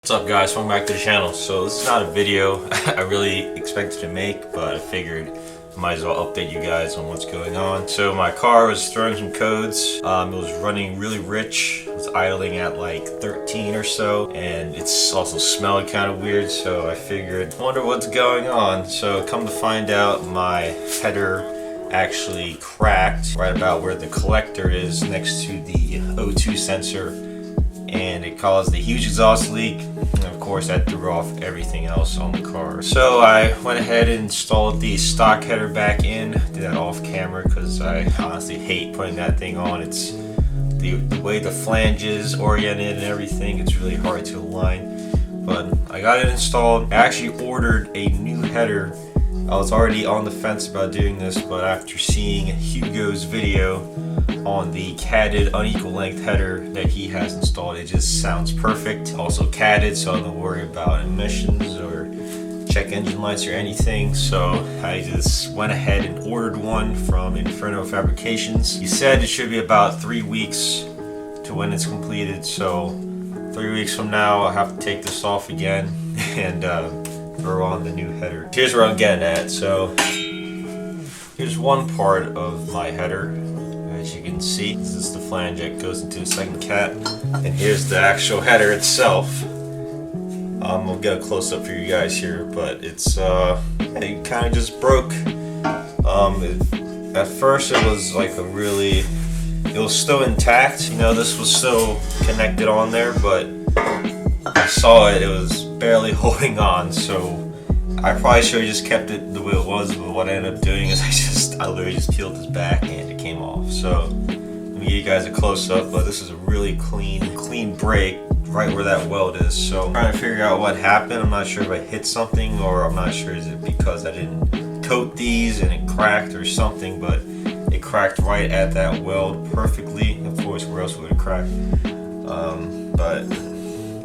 What's up guys, welcome back to the channel. So this is not a video I really expected to make, but I figured I might as well update you guys on what's going on. So my car was throwing some codes, it was running really rich, it was idling at like 13 or so, and it's also smelled kind of weird, so I figured, wonder what's going on. So come to find out, my header actually cracked right about where the collector is next to the O2 sensor, and it caused a huge exhaust leak, and of course that threw off everything else on the car. So I went ahead and installed the stock header back in. Did that off camera because I honestly hate putting that thing on. It's the way the flange is oriented and everything, it's really hard to align. But I got it installed. I actually ordered a new header. I was already on the fence about doing this, but after seeing Hugo's video on the catted unequal length header that he has installed, it just sounds perfect. Also catted, so I don't worry about emissions or check engine lights or anything. So I just went ahead and ordered one from Inferno Fabrications. He said it should be about 3 weeks to when it's completed, so 3 weeks from now I'll have to take this off again and throw on the new header. Here's where I'm getting at. So here's one part of my header. As you can see, this is the flange that goes into the second cat, and here's the actual header itself. We'll get a close-up for you guys here, but it's it kind of just broke. At first it was like it was still intact, you know, this was still connected on there, but I saw it was barely holding on, so I probably should have just kept it the way it was, but what I ended up doing is I literally just peeled this back and it came off. So let me give you guys a close-up, but this is a really clean break right where that weld is. So I'm trying to figure out what happened. I'm not sure if I hit something, or I'm not sure is it because I didn't coat these and it cracked or something, but it cracked right at that weld perfectly. Of course, where else would it crack? But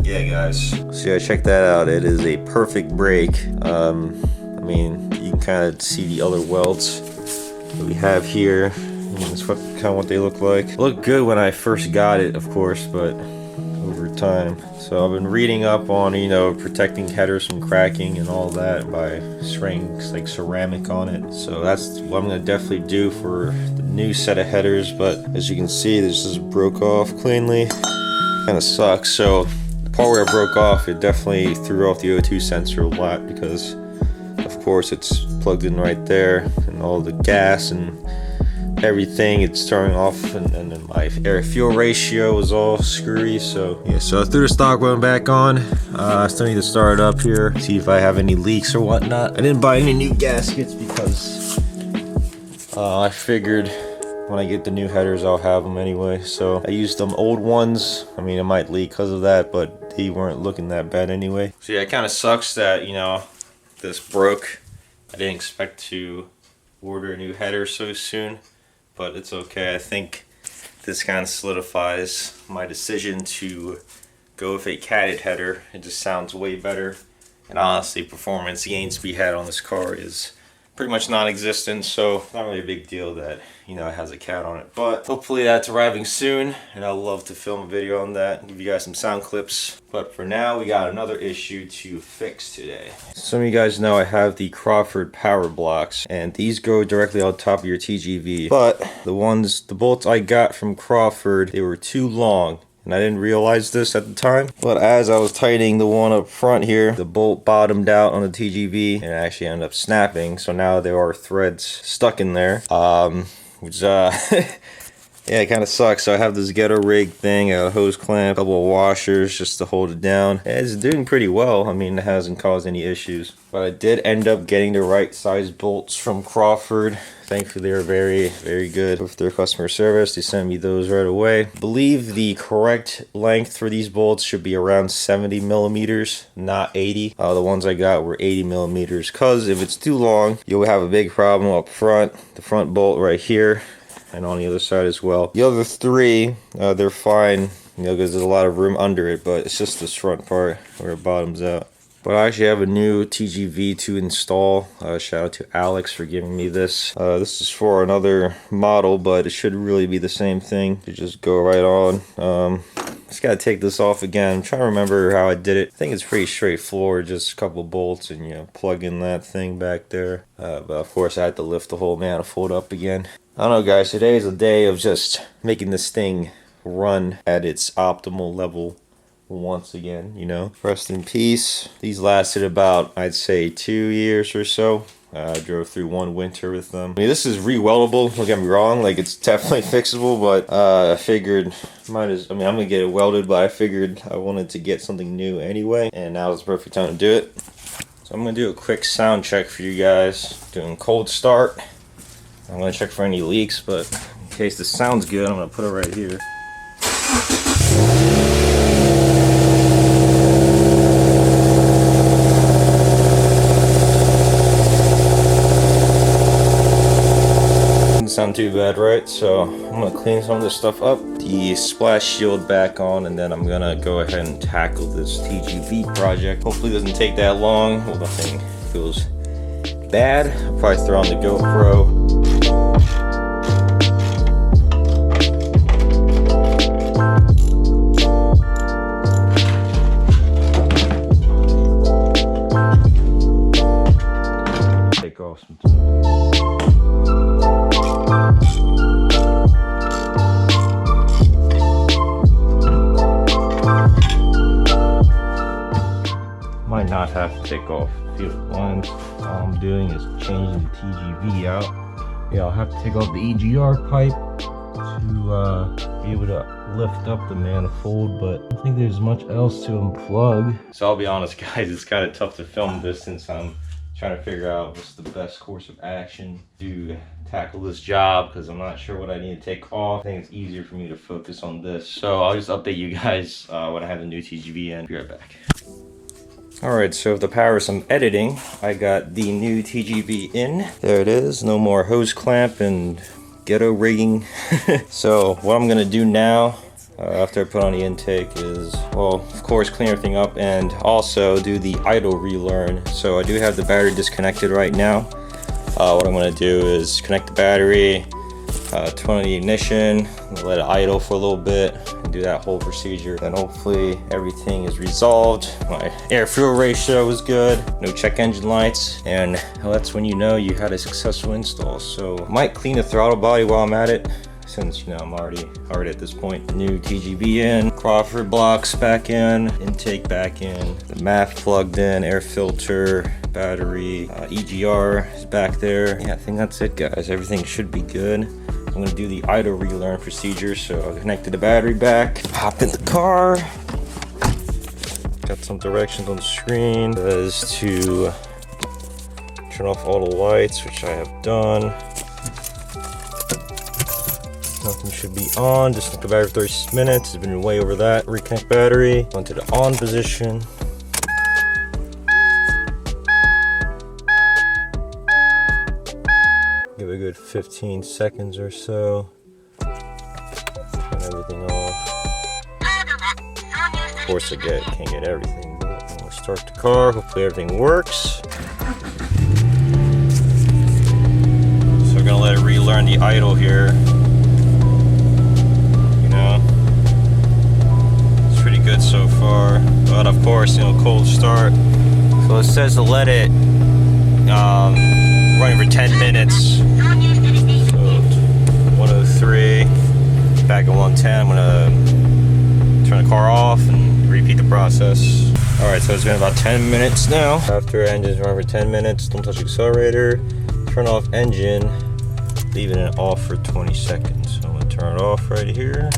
yeah guys, so yeah, check that out. It is a perfect break. I mean, you can kind of see the other welds that we have here. That's kind of what they look like. It looked good when I first got it, of course, but over time. So I've been reading up on, you know, protecting headers from cracking and all that by spraying like ceramic on it. So that's what I'm gonna definitely do for the new set of headers. But as you can see, this just broke off cleanly. Kind of sucks. So the part where it broke off, it definitely threw off the O2 sensor a lot, because of course it's plugged in right there, and all the gas and everything, it's turning off, and then my air fuel ratio was all screwy. So yeah, so I threw the stock one back on. I still need to start it up here, see if I have any leaks or whatnot. I didn't buy any new gaskets because I figured when I get the new headers I'll have them anyway. So I used them old ones. I mean, it might leak because of that, but they weren't looking that bad anyway. So yeah, it kind of sucks that, you know, this broke. I didn't expect to order a new header so soon, but it's okay. I think this kind of solidifies my decision to go with a catted header. It just sounds way better, and honestly, performance gains to be had on this car is pretty much non-existent, so not really a big deal that, you know, it has a cat on it. But hopefully that's arriving soon, and I'd love to film a video on that and give you guys some sound clips. But for now, we got another issue to fix today. Some of you guys know I have the Crawford Power Blocks, and these go directly on top of your TGV. But the bolts I got from Crawford, they were too long, and I didn't realize this at the time. But as I was tightening the one up front here, the bolt bottomed out on the TGV and it actually ended up snapping. So now there are threads stuck in there, which yeah, it kind of sucks. So I have this ghetto rig thing, a hose clamp, a couple of washers just to hold it down. It's doing pretty well. I mean, it hasn't caused any issues. But I did end up getting the right size bolts from Crawford. Thankfully, they're very, very good with their customer service. They sent me those right away. I believe the correct length for these bolts should be around 70 millimeters, not 80. The ones I got were 80 millimeters, because if it's too long, you'll have a big problem up front. The front bolt right here, and on the other side as well. The other three, they're fine, you know, because there's a lot of room under it, but it's just this front part where it bottoms out. But I actually have a new TGV to install. Shout out to Alex for giving me this. This is for another model, but it should really be the same thing. You just go right on. Just gotta take this off again. I'm trying to remember how I did it. I think it's pretty straightforward, just a couple bolts and, you know, plug in that thing back there. But of course I had to lift the whole manifold up again. I don't know, guys, today is a day of just making this thing run at its optimal level once again, you know. Rest in peace. These lasted about, I'd say, 2 years or so. I drove through one winter with them. I mean, this is re-weldable, don't get me wrong, like it's definitely fixable, but I figured I'm gonna get it welded, but I figured I wanted to get something new anyway, and now is the perfect time to do it. So I'm gonna do a quick sound check for you guys. Doing cold start. I'm gonna check for any leaks, but in case this sounds good, I'm gonna put it right here. Sound too bad, right? So I'm gonna clean some of this stuff up, the splash shield back on, and then I'm gonna go ahead and tackle this TGV project. Hopefully it doesn't take that long. Well, nothing feels bad. I'll probably throw on the GoPro. Take off some time. Might not have to take off the lines. All I'm doing is changing the TGV out. Yeah, I'll have to take off the EGR pipe to be able to lift up the manifold, but I don't think there's much else to unplug. So I'll be honest, guys, it's kind of tough to film this since I'm trying to figure out what's the best course of action to tackle this job, because I'm not sure what I need to take off. I think it's easier for me to focus on this. So I'll just update you guys when I have the new TGV in. Be right back. Alright, so to power some editing, I got the new TGV in. There it is, no more hose clamp and ghetto rigging. So what I'm gonna do now, after I put on the intake, is, well, of course, clean everything up and also do the idle relearn. So I do have the battery disconnected right now. What I'm gonna do is connect the battery, turn on the ignition, let it idle for a little bit, and do that whole procedure. Then hopefully everything is resolved. My air fuel ratio is good, no check engine lights, and that's when you know you had a successful install. So I might clean the throttle body while I'm at it, since, you know, I'm already at this point. New TGV in, Crawford blocks back in, intake back in, the MAF plugged in, air filter, battery, EGR is back there. Yeah, I think that's it, guys. Everything should be good. I'm gonna do the idle relearn procedure. So I connected the battery back, hop in the car. Got some directions on the screen. That is to turn off all the lights, which I have done. Nothing should be on. Just think the battery for 30 minutes. It's been way over that. Reconnect battery. Onto the on position. Give it a good 15 seconds or so. Turn everything off. Of course, can't get everything. But I'm gonna start the car. Hopefully everything works. So we're gonna let it relearn the idle here. It's pretty good so far, but of course, you know, cold start. So it says to let it run for 10 minutes. So 103, back at 110. I'm gonna turn the car off and repeat the process. All right, so it's been about 10 minutes now. After engine's run for 10 minutes, don't touch the accelerator. Turn off engine, leaving it off for 20 seconds. So I'm gonna turn it off right here.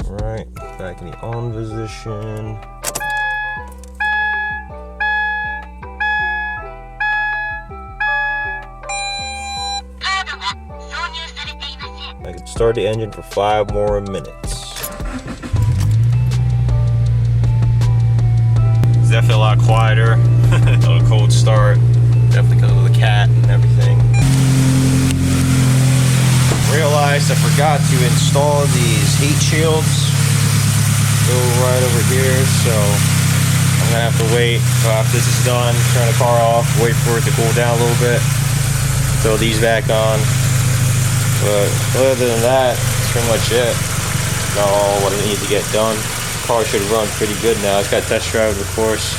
Right, back in the on position. I can start the engine for 5 more minutes. It's definitely a lot quieter. On a cold start, definitely because of the cat and everything. Realized I forgot to install these heat shields. Go right over here, so I'm gonna have to wait until after this is done, turn the car off, wait for it to cool down a little bit, throw these back on. But other than that, that's pretty much it. all what I need to get done. Car should run pretty good now. It's got test drive, of course.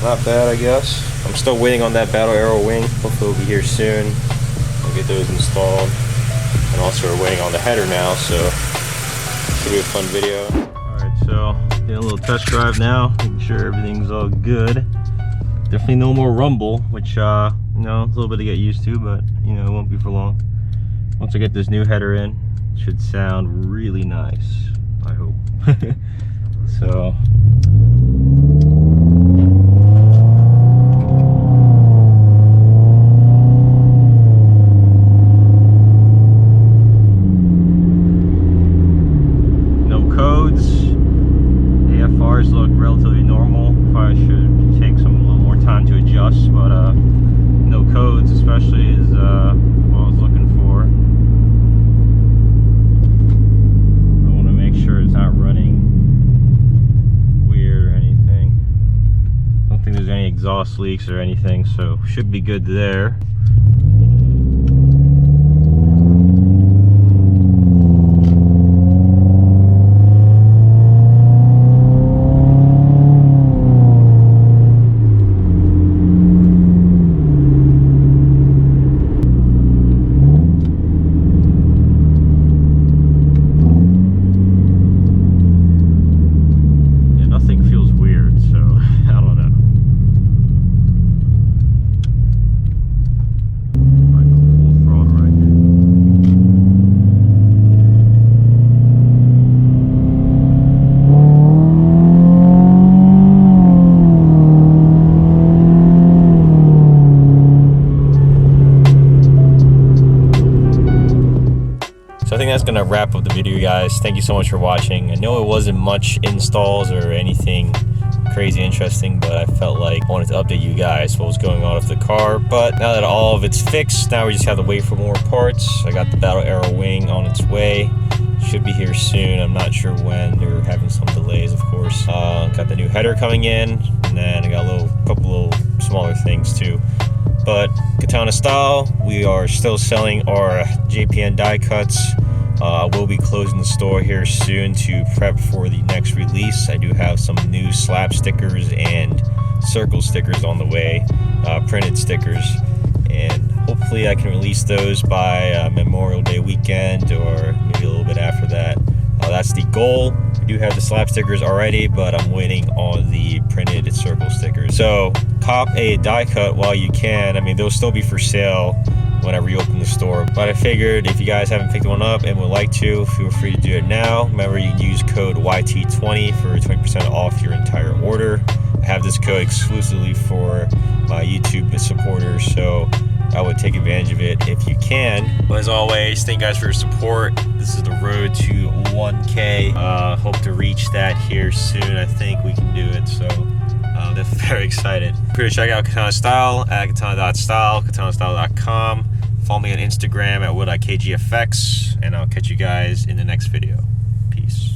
Not bad, I guess. I'm still waiting on that battle arrow wing. Hopefully it'll be here soon. I'll get those installed. And also we're waiting on the header now, so should be a fun video. Alright, so getting a little test drive now, making sure everything's all good. Definitely no more rumble, which you know, it's a little bit to get used to, but you know, it won't be for long. Once I get this new header in, it should sound really nice, I hope. So look relatively normal. Probably should take a little more time to adjust, but no codes especially is what I was looking for. I want to make sure it's not running weird or anything. I don't think there's any exhaust leaks or anything, so should be good there. So I think that's gonna wrap up the video, guys. Thank you so much for watching. I know it wasn't much installs or anything crazy interesting, but I felt like I wanted to update you guys what was going on with the car. But now that all of it's fixed, now we just have to wait for more parts. I got the battle arrow wing on its way. Should be here soon. I'm not sure when. They're having some delays, of course. Got the new header coming in, and then I got a couple little smaller things too. But Katana style, we are still selling our JPN die cuts. We'll be closing the store here soon to prep for the next release. I do have some new slab stickers and circle stickers on the way, printed stickers, and hopefully I can release those by Memorial Day weekend or maybe a little bit after that. That's the goal. I do have the slab stickers already, but I'm waiting on the printed circle stickers. So cop a die cut while you can. I mean, they'll still be for sale whenever you open the store, but I figured if you guys haven't picked one up and would like to, feel free to do it now. Remember, you can use code YT20 for 20% off your entire order. I have this code exclusively for my YouTube supporters, so I would take advantage of it if you can. But as always, thank you guys for your support. This is the road to 1K. Hope to reach that here soon. I think we can do it, so I'm very excited. Be sure to check out Katana Style at katana.style, katanastyle.com. Follow me on Instagram at will.kgfx, and I'll catch you guys in the next video. Peace.